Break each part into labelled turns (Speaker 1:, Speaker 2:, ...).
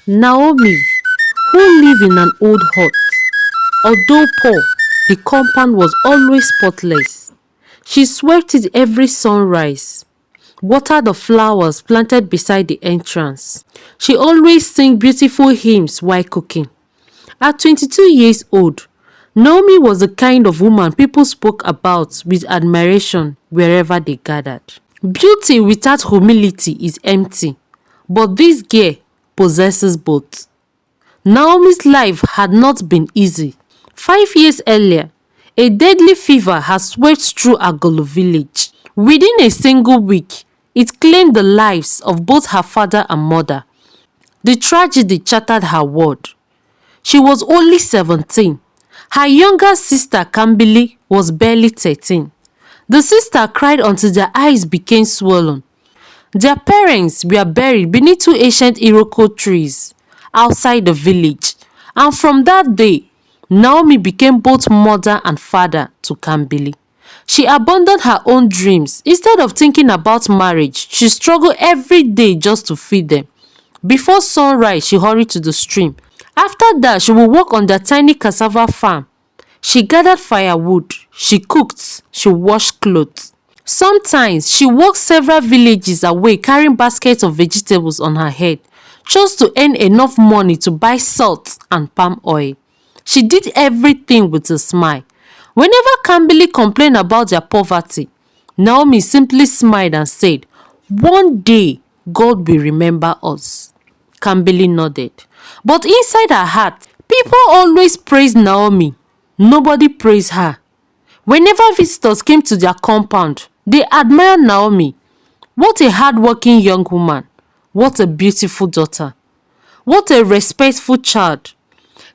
Speaker 1: Naomi, who lived in an old hut. Although poor, the compound was always spotless. She swept it every sunrise, watered the flowers planted beside the entrance. She always sang beautiful hymns while cooking. At 22 years old, Naomi was the kind of woman people spoke about with admiration wherever they gathered. Beauty without humility is empty, but this girl possesses both. Naomi's life had not been easy. 5 years earlier, a deadly fever had swept through Agolo village. Within a single week, it claimed the lives of both her father and mother. The tragedy shattered her world. She was only 17. Her younger sister Kambili was barely 13. The sister cried until their eyes became swollen. Their parents were buried beneath two ancient Iroko trees outside the village, and from that day, Naomi became both mother and father to Kambili. She abandoned her own dreams. Instead of thinking about marriage, she struggled every day just to feed them. Before sunrise, she hurried to the stream. After that, she would work on their tiny cassava farm. She gathered firewood, she cooked, she washed clothes. Sometimes, she walked several villages away carrying baskets of vegetables on her head, just to earn enough money to buy salt and palm oil. She did everything with a smile. Whenever Kambili complained about their poverty, Naomi simply smiled and said, "One day, God will remember us." Kambili nodded. But inside her heart, people always praised Naomi. Nobody praised her. Whenever visitors came to their compound, they admired Naomi. What a hardworking young woman. What a beautiful daughter. What a respectful child.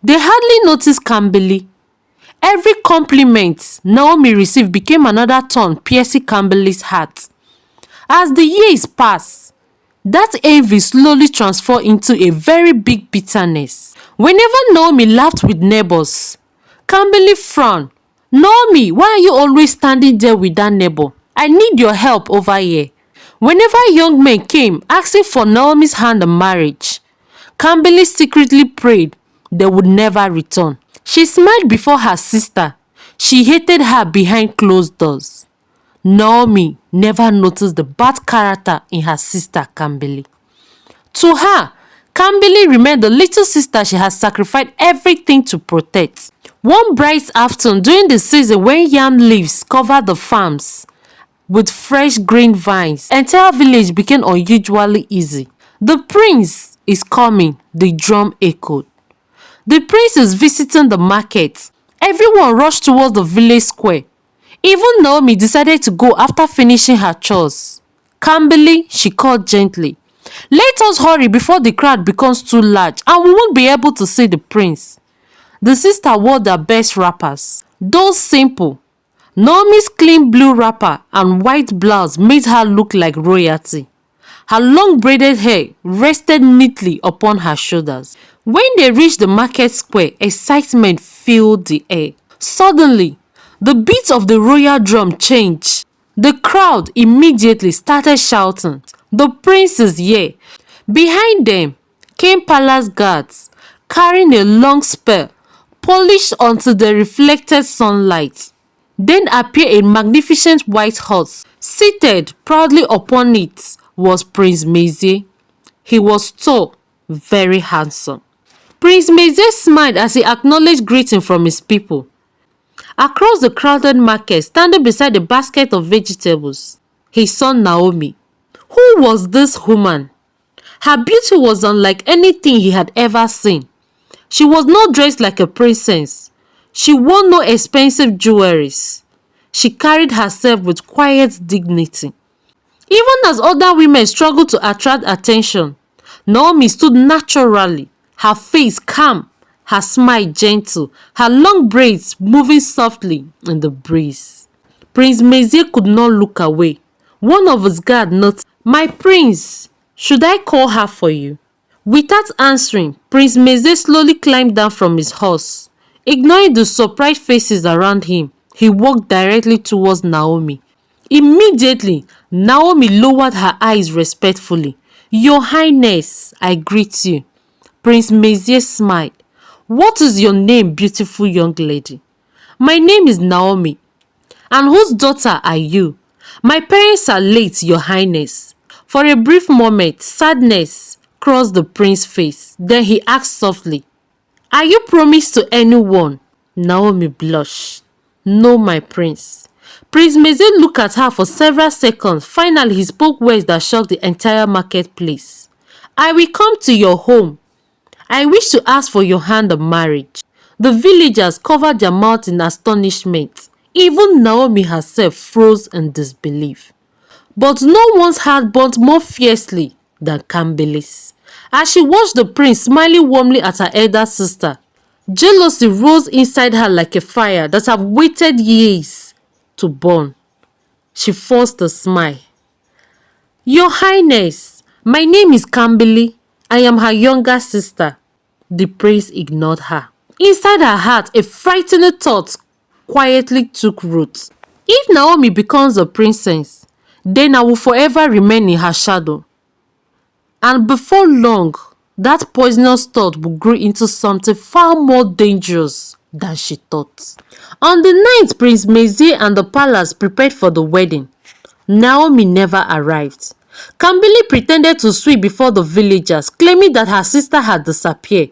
Speaker 1: They hardly noticed Kambili. Every compliment Naomi received became another thorn piercing Kambili's heart. As the years passed, that envy slowly transformed into a very big bitterness. Whenever Naomi laughed with neighbors, Kambili frowned. "Naomi, why are you always standing there with that neighbor? I need your help over here." Whenever young men came asking for Naomi's hand in marriage, Kambili secretly prayed they would never return. She smiled before her sister. She hated her behind closed doors. Naomi never noticed the bad character in her sister Kambili. To her, Kambili remained the little sister she had sacrificed everything to protect. One bright afternoon during the season when yam leaves covered the farms with fresh green vines, the entire village became unusually easy. "The prince is coming," the drum echoed. The prince is visiting the market. Everyone rushed towards the village square. Even Naomi decided to go after finishing her chores. "Kambili," she called gently, "let us hurry before the crowd becomes too large and we won't be able to see the prince." The sister wore their best wrappers, though simple. Naomi's clean blue wrapper and white blouse made her look like royalty. Her long braided hair rested neatly upon her shoulders. When they reached the market square, excitement filled the air. Suddenly, the beat of the royal drum changed. The crowd immediately started shouting, "The prince is here!" Behind them came palace guards, carrying a long spear, polished until they reflected sunlight. Then appeared a magnificent white horse. Seated proudly upon it was Prince Mezie. He was tall, very handsome. Prince Mezie smiled as he acknowledged greeting from his people. Across the crowded market, standing beside a basket of vegetables, he saw Naomi. Who was this woman? Her beauty was unlike anything he had ever seen. She was not dressed like a princess. She wore no expensive jewelries. She carried herself with quiet dignity. Even as other women struggled to attract attention, Naomi stood naturally, her face calm, her smile gentle, her long braids moving softly in the breeze. Prince Mezie could not look away. One of his guards noticed, "My prince, should I call her for you?" Without answering, Prince Mezie slowly climbed down from his horse. Ignoring the surprised faces around him, he walked directly towards Naomi. Immediately, Naomi lowered her eyes respectfully. "Your Highness, I greet you." Prince Mezie smiled. What is your name, beautiful young lady? My name is Naomi. And whose daughter are you? My parents are late, your highness. For a brief moment, sadness crossed the prince's face. Then he asked softly, are you promised to anyone? Naomi blushed. No, my prince. Prince Mezie looked at her for several seconds. Finally, he spoke words that shocked the entire marketplace. I will come to your home. I wish to ask for your hand in marriage. The villagers covered their mouths in astonishment. Even Naomi herself froze in disbelief. But no one's heart burnt more fiercely than Kambili's. As she watched the prince smiling warmly at her elder sister, jealousy rose inside her like a fire that had waited years to burn. She forced a smile. Your Highness, my name is Kambili. I am her younger sister. The prince ignored her. Inside her heart, a frightening thought quietly took root. If Naomi becomes a princess, then I will forever remain in her shadow. And before long, that poisonous thought will grow into something far more dangerous than she thought. On the night Prince Mezie and the palace prepared for the wedding, Naomi never arrived. Kambili pretended to sweep before the villagers, claiming that her sister had disappeared.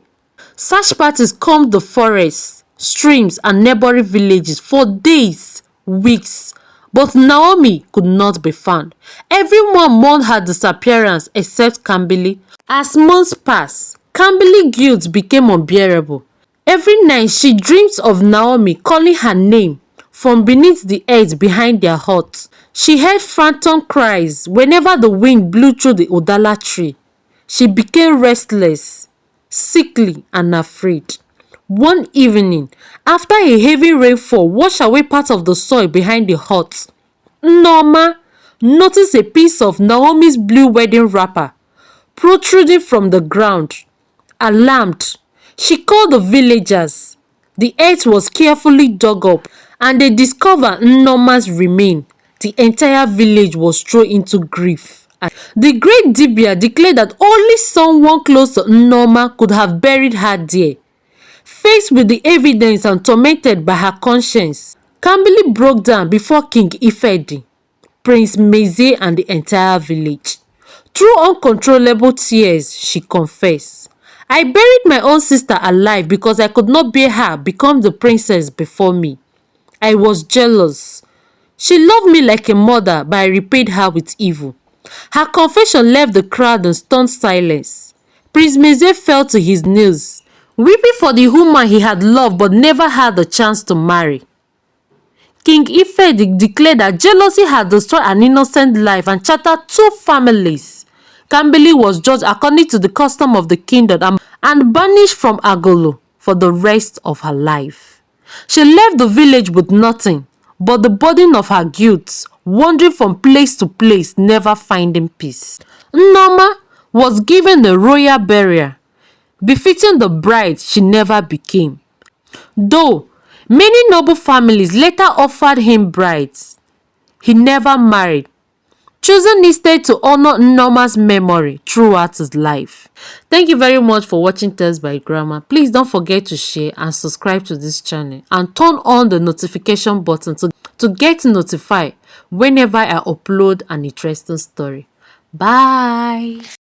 Speaker 1: Search parties combed the forests, streams, and neighboring villages for days, weeks, but Naomi could not be found. Everyone mourned her disappearance except Kambili. As months passed, Kambili guilt became unbearable. Every night she dreamed of Naomi calling her name from beneath the earth behind their hut. She heard phantom cries whenever the wind blew through the Udala tree. She became restless, sickly, and afraid. One evening, after a heavy rainfall washed away part of the soil behind the hut, Nneoma noticed a piece of Naomi's blue wedding wrapper protruding from the ground. Alarmed, she called the villagers. The earth was carefully dug up and they discovered Nneoma's remains. The entire village was thrown into grief. The great Dibia declared that only someone close to Nneoma could have buried her there. Faced with the evidence and tormented by her conscience, Kambili broke down before King Ifedi, Prince Mezie, and the entire village. Through uncontrollable tears, she confessed, I buried my own sister alive because I could not bear her become the princess before me. I was jealous. She loved me like a mother, but I repaid her with evil. Her confession left the crowd in stunned silence. Prince Mezie fell to his knees, weeping for the woman he had loved but never had the chance to marry. King Ifedi declared that jealousy had destroyed an innocent life and shattered two families. Kambili was judged according to the custom of the kingdom and banished from Agolo for the rest of her life. She left the village with nothing but the burden of her guilt, wandering from place to place, never finding peace. Nneoma was given a royal burial, befitting the bride she never became. Though many noble families later offered him brides, he never married, choosing instead to honor Nneoma's memory throughout his life. Thank you very much for watching Tales by Grandma. Please don't forget to share and subscribe to this channel and turn on the notification button to get notified whenever I upload an interesting story. Bye.